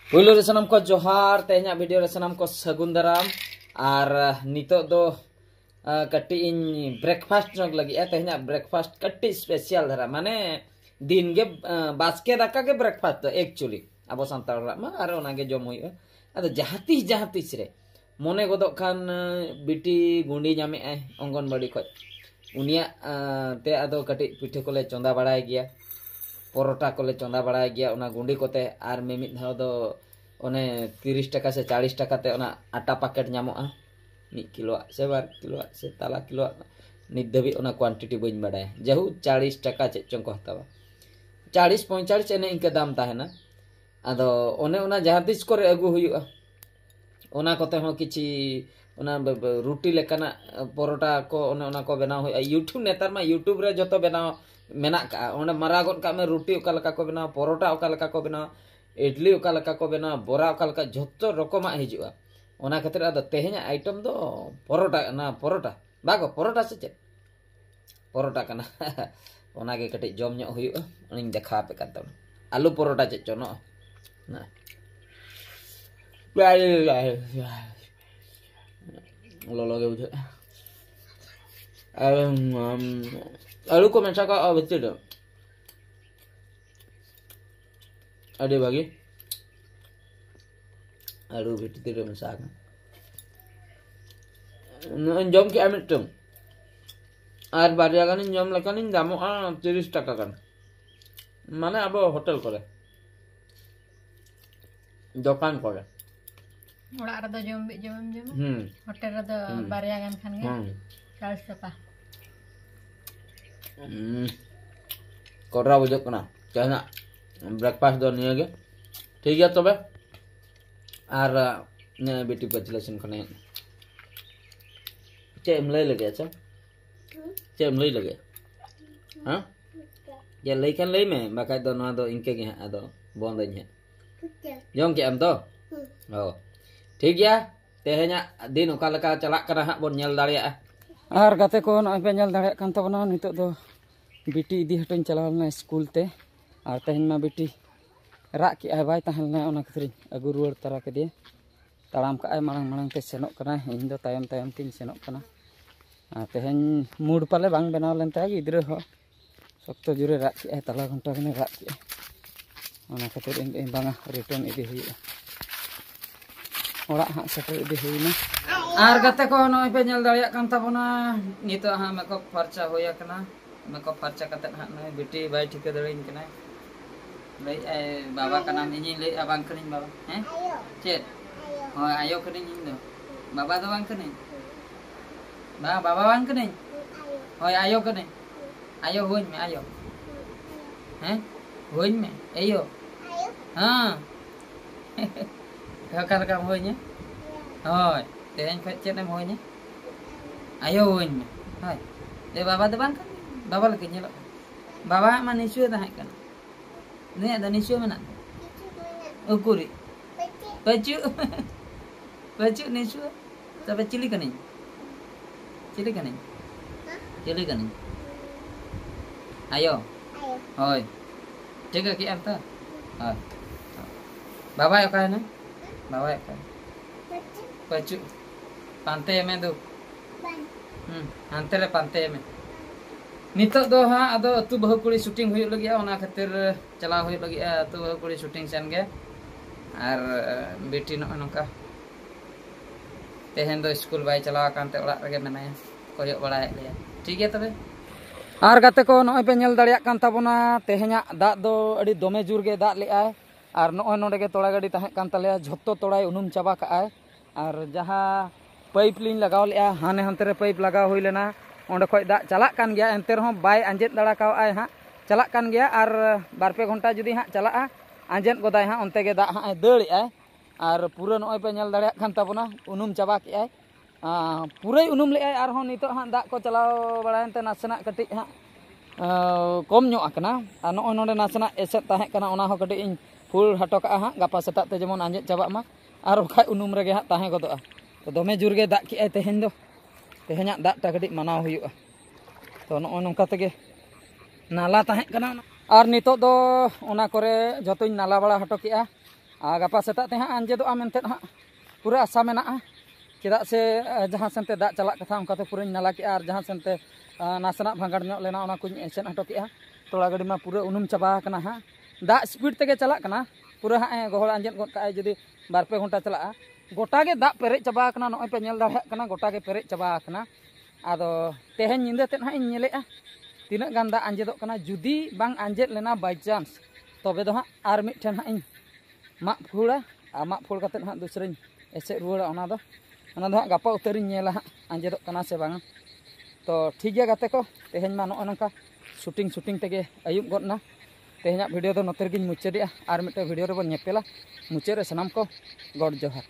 Puylo re sanam ko johar tehnya video re sanam ko sagun daram ar nitok do kati in breakfast nog lagi tehnya breakfast kati spesial dara mane din ge baske daka ge breakfast do actually abo santar ma ar ona ge jom hoy ado jahatis re mone godok kan biti gundi nyame ongon badi khoj unia te ado kati pithe kole chonda baday gya porota kole chonda baday gya ona gundi kote ar memit dhaw do one 30 টাকা se 40 টাকা te ona ata paket nyamoa 1 kilo se 2 kilo se tala kilo nit dhabi ona quantity bain baday jahu 40 টাকা che chong ko hatawa 40 45 ene inka dam tahena ado one ona jahatis kore agu huyuga ona kote ho kichi ona ruti lekana porota ko ona ko benaw hoy YouTube netar ma YouTube re joto benaw menak ka ona maragot ka me ruti okal ka ko benaw porota okal ka ko benaw idli ओकाल का को बेना बोरा ओकाल का झोत्तो रकमा हिजुआ ओना खातिर आदो तेहेኛ item दो परोटा ना परोटा बागो परोटा से चे परोटा कना ओना के कटि जम ᱧᱚᱜ हुयुआ उनिन देखा पे काता आलू परोटा चे चनो ना लोलो के बुझे आलू को मेसा का बेचे दो अरे बागी आलू भितर रे मसाक जम के आमिटम आर बारिया गानी जम लकानी दामो 30 টাকা गान माने अब होटल करे दुकान करे ओड़ा रे दो जम होटल रे दो बारिया गान खान गे 40 টাকা कोरा बुझो कना कहना ब्रेकफास्ट दो निये गे ठीक है तबे आर ने बेटी पचलेसन खने चेम लई लगे अच्छा चेम लई लगे हां ये लई kan लई में बाका दो ना दो इनके गे आदो बंद इन है जम के am तो ओ ठीक गया तेहेnya दिन ओका लका चला कना हा बोन नेल दाड़िया आर गाते को नय पे नेल दाड़िया कान तबना नितो दो बेटी इदी हटन चलावना स्कूल ते और तेहन में बेटी राग के बै तहलना ओना खातिर अगु रुआर तरा के दिए ताड़ाम का मांग मांग ते सेनोक कना इन दो तायम तायम तीन सेनोक कना तेहन मूड पाले बांग बनाव लेन ता गिद्रा हो सख्त जुरे राग के तला घंटा कने राग के ओना खातिर इन बांगा रिटर्न इदी हुई ओड़ा हा सेटर इदी हुईना आर गाते को नय पे नेल दाड़िया कान ताबोना नितो हा मेकअप फर्चा होया कना मेकअप फर्चा कते हा नय बेटी बाय ठिका दड़िन कना लई बाबा का नाम इनी लई abang कनिन बाबा हैं चेत हो आयो कनिन इन दो बाबा दो बांग कनिन बाबा बांग कनिन हो आयो कनिन आयो होइन में आयो हैं होइन में आयो हां का का होइन होय तेन ख चेत em होइन आयो होइन में हाय ले बाबा दो बांग कनिन बाबा लके नेलो बाबा माने सुए ता है Ni ada nisu mana? Ukuri. Baju. Baju nisu. Sampai cili kan ni? Cili kan ni? Cili kan ni? Ayo. Hoi. Jaga ki am ta. Hoi. Baba ya kan? Baba ya kan? Baju. Pantai में दो. अंतर pantai में. नितो दो हाँ अदो अतु बहु कुड़ी शूटिंग हुई लगी ओना खातिर चला हुई लगी अतु बहु कुड़ी शूटिंग सेन गे आर बेटी न नका तेहन दो स्कूल बाय चला कानते ओड़ा रगे मेनाया कोयो बड़ा है लिया ठीक है तबे आर गाते को नय पे नेल दाड़िया कान ताबोना तेहेnya दाग दो अडी दोमे जुर गे दाग लेआय आर नय नोडे गे तोड़ा गाड़ी ताहे कान ताले झोत्तो तोड़ाय उनुम चाबा काआय आर जहां पाइप लिन लगाव लेआ हाने हंते रे पाइप लगाव हुई लेना ओंडे खय दा चला कान गया एंते रहो बाय आंजेद दड़ा काव आय हा चला कान गया आर बार पे घंटा जुदी हा चला आंजेद गोदाय हा ओंते गे दा हा दड़ आय आर पूरा नय पे नेल दाड़िया कान ताबोना उनुम चाबा के आय पूरे उनुम ले आय आर हो नितो हा दा को चलाव बड़ायनते नासना कटि हा कम ᱧᱚᱜ आकना आ नय नोडे नासना एसेट ताहे कना ओना हो कटि इन फुल हटो का हा गापा सेता ते जेमन आंजेद चाबा मा आर बखाय उनुम रेगे हा ताहे गदोआ तो दोमे जुर गे दा के आय तेहेन दो तेहेnya दा टा कटि मनाव हुयुआ तो नय नोंका तेगे नाला ताहे कना और नितो दो ओना करे जतोኝ नाला बड़ा हटो केआ गपा सेता हाँ आंजेदों मेनते हाँ पूरा आशा मेना चेदा से जहाँ सेनते दा चला कथा उनकाते पूरा नाला के और जहाँ सेनते नासना भांगड़ ᱧᱚᱜ लेना उना कुछ सेन हटो के तोड़ा गाड़ी में पूरा उनुम चाबा कना हाँ दा स्पीड तेगे चला कना पूरा हाँ गहल आंजेद गद का जुदी 2-3 घंटा चला गोटा के दा पेरेज चाबा कना नय पे नेल दाड़े कना गोटा के पेरेज चाबा कना आदो तेहेन निंदा ते हाँ इन नेलेआ तीना गान दा आंजेदो कना जुदी बांग आंजेद लेना बाय चांस तबे दो हाँ आर मिठन हाँ इन माग फुड़ा माग फुड़ कते हाँ दूसरे एसे रुआड़ा हाँ गपा उतरी नेला हाँ आंजेदो कना से बांग तो ठीक गया गाते को तेहेन मा नय नंका शूटिंग तेगे आयुब गदना तेहेना वीडियो दो नोते गिन मुचादिया और मिटे वीडियो रे बन नेपेला मुचाद रे सनाम को गॉड जोहार।